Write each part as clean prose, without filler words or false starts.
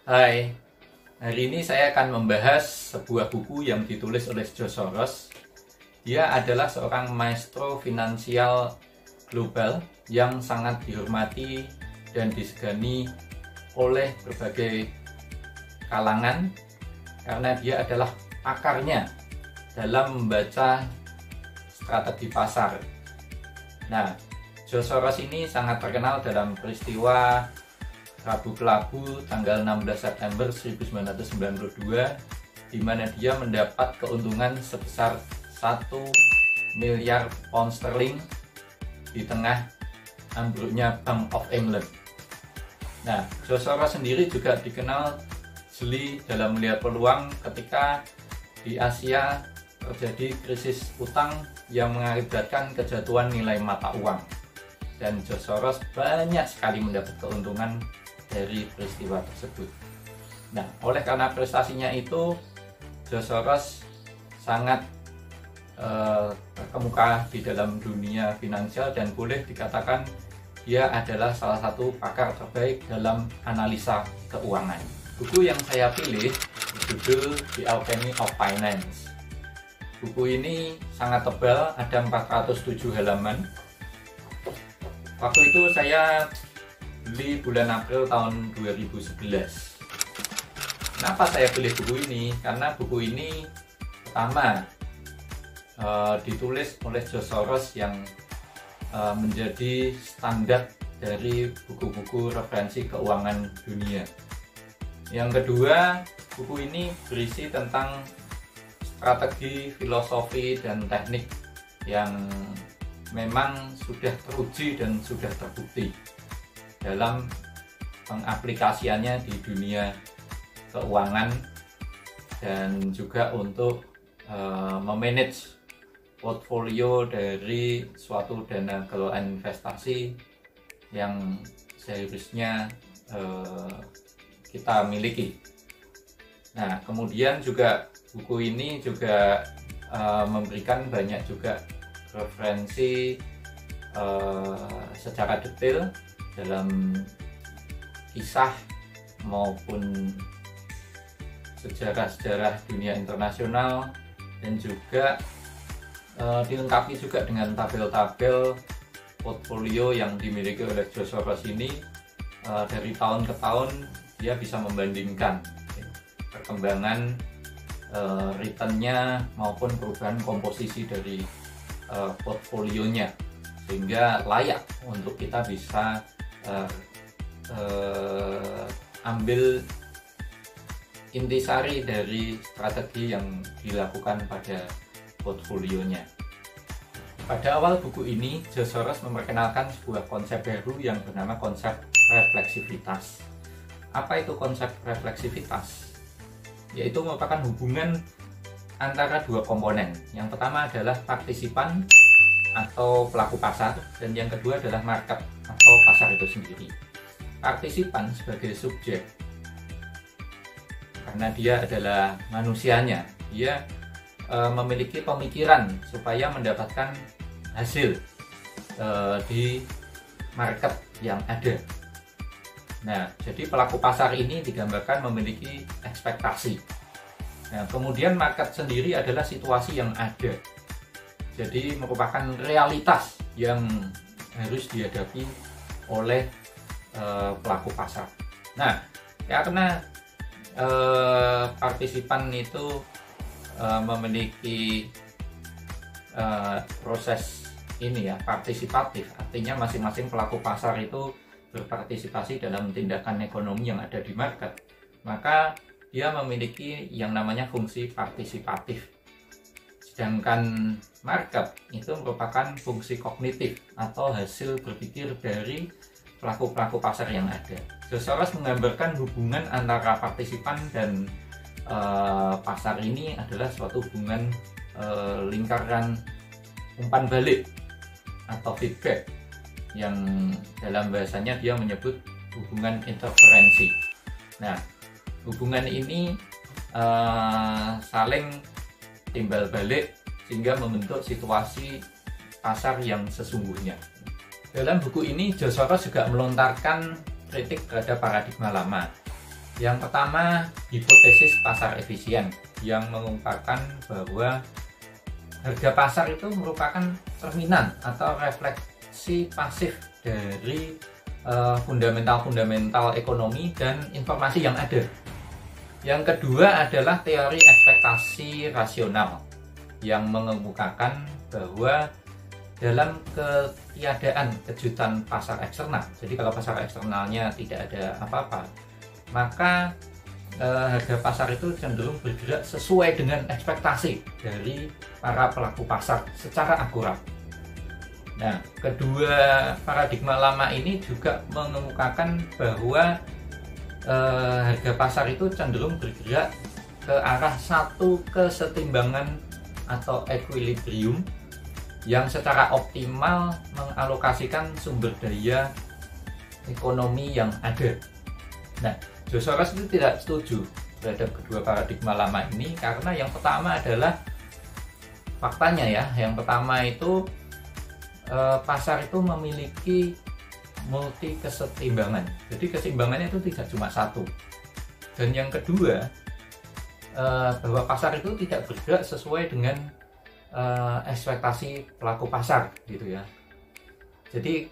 Hai, hari ini saya akan membahas sebuah buku yang ditulis oleh George Soros. Dia adalah seorang maestro finansial global yang sangat dihormati dan disegani oleh berbagai kalangan karena dia adalah pakarnya dalam membaca strategi pasar. Nah, George Soros ini sangat terkenal dalam peristiwa Rabu Kelabu tanggal 16 September 1992, di mana dia mendapat keuntungan sebesar 1 miliar pound sterling di tengah ambruknya Bank of England. Nah, George Soros sendiri juga dikenal jeli dalam melihat peluang ketika di Asia terjadi krisis utang yang mengakibatkan kejatuhan nilai mata uang. Dan George Soros banyak sekali mendapat keuntungan dari peristiwa tersebut. Nah, oleh karena prestasinya itu, George Soros sangat terkemuka di dalam dunia finansial dan boleh dikatakan dia adalah salah satu pakar terbaik dalam analisa keuangan. Buku yang saya pilih berjudul The Alchemy of Finance. Buku ini sangat tebal, ada 407 halaman. Waktu itu saya beli bulan April tahun 2011. Kenapa saya pilih buku ini? Karena buku ini pertama ditulis oleh George Soros yang menjadi standar dari buku-buku referensi keuangan dunia. Yang kedua, buku ini berisi tentang strategi, filosofi, dan teknik yang memang sudah teruji dan sudah terbukti dalam pengaplikasiannya di dunia keuangan dan juga untuk memanage portfolio dari suatu dana kelolaan investasi yang seharusnya kita miliki. Nah, kemudian juga buku ini juga memberikan banyak juga referensi secara detail dalam kisah maupun sejarah-sejarah dunia internasional, dan juga dilengkapi juga dengan tabel-tabel portfolio yang dimiliki oleh George Soros ini. Dari tahun ke tahun dia bisa membandingkan perkembangan returnnya maupun perubahan komposisi dari portfolionya, sehingga layak untuk kita bisa ambil intisari dari strategi yang dilakukan pada portfolionya. Pada awal buku ini, George Soros memperkenalkan sebuah konsep baru yang bernama konsep refleksivitas. Apa itu konsep refleksivitas? Yaitu merupakan hubungan antara dua komponen. Yang pertama adalah partisipan atau pelaku pasar, dan yang kedua adalah market atau pasar itu sendiri. Partisipan sebagai subjek, karena dia adalah manusianya, dia memiliki pemikiran supaya mendapatkan hasil di market yang ada. Nah, jadi pelaku pasar ini digambarkan memiliki ekspektasi. Nah, kemudian market sendiri adalah situasi yang ada. Jadi merupakan realitas yang harus dihadapi oleh pelaku pasar. Nah, karena partisipan itu memiliki proses ini ya, partisipatif, artinya masing-masing pelaku pasar itu berpartisipasi dalam tindakan ekonomi yang ada di market, maka dia memiliki yang namanya fungsi partisipatif. Sedangkan market itu merupakan fungsi kognitif atau hasil berpikir dari pelaku-pelaku pasar yang ada. George Soros menggambarkan hubungan antara partisipan dan pasar ini adalah suatu hubungan lingkaran umpan balik atau feedback, yang dalam bahasanya dia menyebut hubungan interferensi. Nah, hubungan ini saling timbal balik sehingga membentuk situasi pasar yang sesungguhnya. Dalam buku ini, George Soros juga melontarkan kritik terhadap paradigma lama. Yang pertama, hipotesis pasar efisien yang mengungkapkan bahwa harga pasar itu merupakan cerminan atau refleksi pasif dari fundamental-fundamental ekonomi dan informasi yang ada. Yang kedua adalah teori ekspektasi rasional yang mengemukakan bahwa dalam ketiadaan kejutan pasar eksternal, jadi kalau pasar eksternalnya tidak ada apa-apa, maka harga pasar itu cenderung bergerak sesuai dengan ekspektasi dari para pelaku pasar secara akurat. Nah, kedua paradigma lama ini juga mengemukakan bahwa harga pasar itu cenderung bergerak ke arah satu kesetimbangan atau equilibrium yang secara optimal mengalokasikan sumber daya ekonomi yang ada. Nah, Soros itu tidak setuju terhadap kedua paradigma lama ini karena yang pertama adalah faktanya ya, yang pertama itu pasar itu memiliki multi kesetimbangan. Jadi keseimbangannya itu tidak cuma satu. Dan yang kedua, bahwa pasar itu tidak bergerak sesuai dengan ekspektasi pelaku pasar gitu ya. Jadi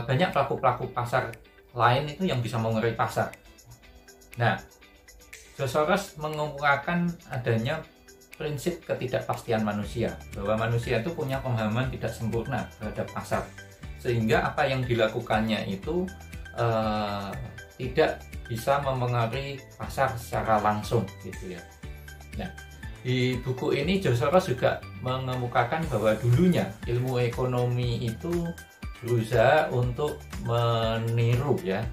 banyak pelaku pasar lain itu yang bisa menguasai pasar. Nah, Soros mengemukakan adanya prinsip ketidakpastian manusia, bahwa manusia itu punya pemahaman tidak sempurna terhadap pasar, sehingga apa yang dilakukannya itu tidak bisa memengaruhi pasar secara langsung gitu ya. Nah, di buku ini Soros juga mengemukakan bahwa dulunya ilmu ekonomi itu berusaha untuk meniru ya,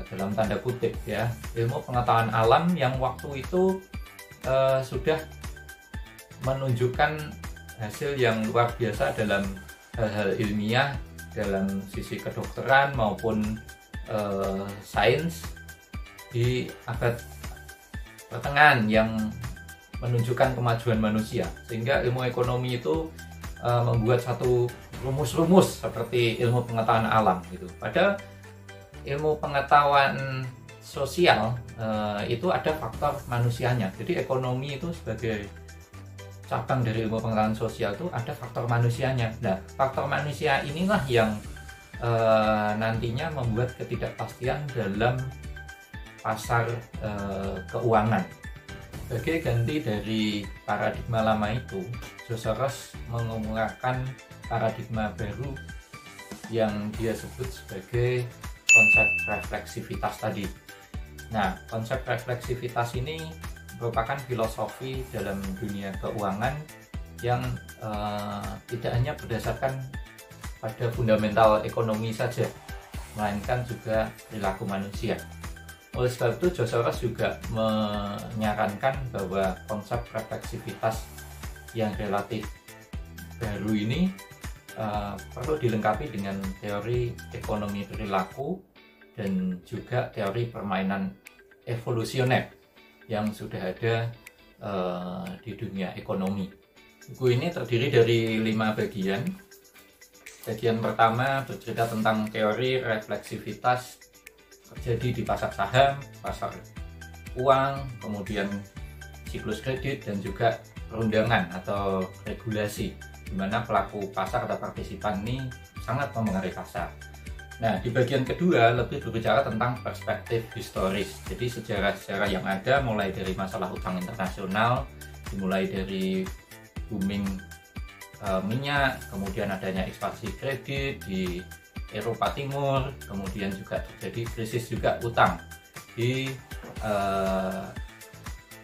dalam tanda kutip ya, ilmu pengetahuan alam yang waktu itu sudah menunjukkan hasil yang luar biasa dalam hal-hal ilmiah, dalam sisi kedokteran maupun sains di abad pertengahan yang menunjukkan kemajuan manusia, sehingga ilmu ekonomi itu membuat satu rumus-rumus seperti ilmu pengetahuan alam gitu. Padahal ilmu pengetahuan sosial itu ada faktor manusianya. Jadi ekonomi itu sebagai cabang dari ilmu pengetahuan sosial itu ada faktor manusianya. Nah, faktor manusia inilah yang nantinya membuat ketidakpastian dalam pasar keuangan. Sebagai ganti dari paradigma lama itu, Soros mengemukakan paradigma baru yang dia sebut sebagai konsep refleksivitas tadi. Nah, konsep refleksivitas ini merupakan filosofi dalam dunia keuangan yang tidak hanya berdasarkan pada fundamental ekonomi saja, melainkan juga perilaku manusia. Oleh sebab itu, Soros juga menyarankan bahwa konsep refleksivitas yang relatif baru ini perlu dilengkapi dengan teori ekonomi perilaku dan juga teori permainan evolusioner yang sudah ada di dunia ekonomi. Buku ini terdiri dari 5 bagian. Bagian pertama bercerita tentang teori refleksivitas terjadi di pasar saham, pasar uang, kemudian siklus kredit dan juga perundangan atau regulasi, di mana pelaku pasar atau partisipan ini sangat memengaruhi pasar. Nah, di bagian kedua lebih berbicara tentang perspektif historis. Jadi sejarah-sejarah yang ada mulai dari masalah utang internasional, dimulai dari booming minyak, kemudian adanya ekspansi kredit di Eropa Timur, kemudian juga terjadi krisis juga utang di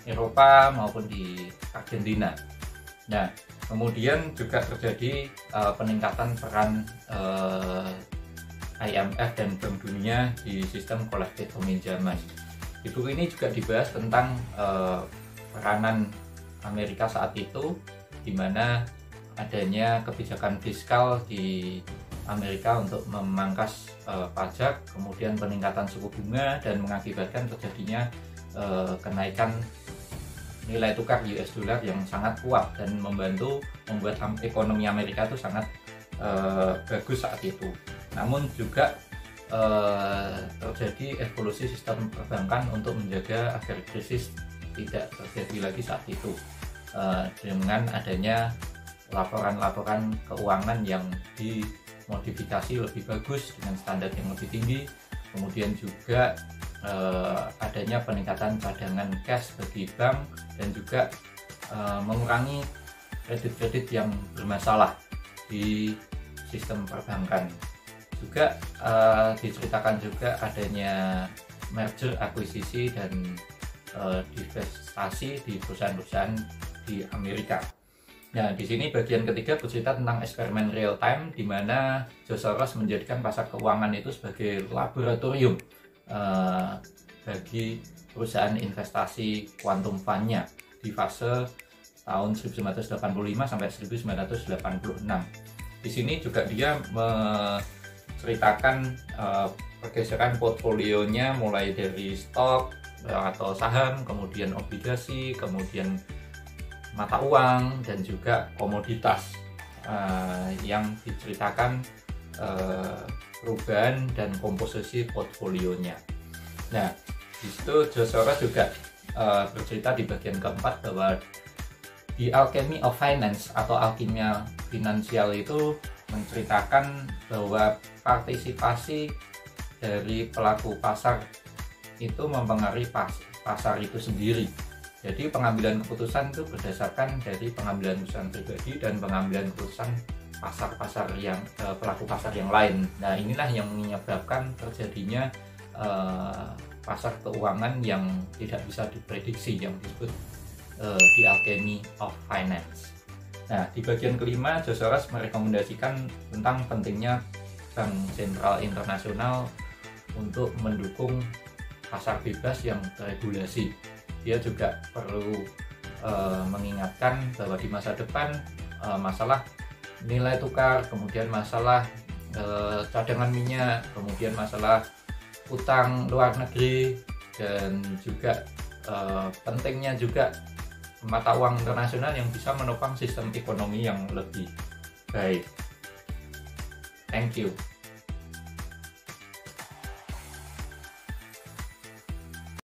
Eropa maupun di Argentina. Nah, kemudian juga terjadi peningkatan peran IMF dan Bank Dunia di sistem kolektif peminjaman. Di buku ini juga dibahas tentang peranan Amerika saat itu, di mana adanya kebijakan fiskal di Amerika untuk memangkas pajak, kemudian peningkatan suku bunga dan mengakibatkan terjadinya kenaikan nilai tukar US dollar yang sangat kuat dan membantu membuat ekonomi Amerika itu sangat bagus saat itu. Namun juga terjadi evolusi sistem perbankan untuk menjaga agar krisis tidak terjadi lagi saat itu, dengan adanya laporan-laporan keuangan yang dimodifikasi lebih bagus dengan standar yang lebih tinggi, kemudian juga adanya peningkatan cadangan cash bagi bank, dan juga mengurangi kredit-kredit yang bermasalah di sistem perbankan. Juga diceritakan juga adanya merger, akuisisi, dan divestasi di perusahaan-perusahaan di Amerika. Nah, di sini bagian ketiga bercerita tentang eksperimen real time, di mana George Soros menjadikan pasar keuangan itu sebagai laboratorium bagi perusahaan investasi quantum fund-nya di fase tahun 1985 sampai 1986. Di sini juga dia menceritakan pergeseran portfolionya mulai dari stok atau saham, kemudian obligasi, kemudian mata uang, dan juga komoditas, yang diceritakan perubahan dan komposisi portfolionya. Nah, di situ George Soros juga bercerita di bagian keempat bahwa di Alchemy of Finance atau alkimia finansial itu menceritakan bahwa partisipasi dari pelaku pasar itu mempengaruhi pasar itu sendiri. Jadi pengambilan keputusan itu berdasarkan dari pengambilan keputusan pribadi dan pengambilan keputusan pasar-pasar yang pelaku pasar yang lain. Nah, inilah yang menyebabkan terjadinya pasar keuangan yang tidak bisa diprediksi, yang disebut di Alchemy of Finance. Nah, di bagian kelima, George Soros merekomendasikan tentang pentingnya Bank Sentral Internasional untuk mendukung pasar bebas yang teregulasi. Dia juga perlu mengingatkan bahwa di masa depan masalah nilai tukar, kemudian masalah cadangan minyak, kemudian masalah utang luar negeri, dan juga pentingnya juga mata uang internasional yang bisa menopang sistem ekonomi yang lebih baik. Thank you.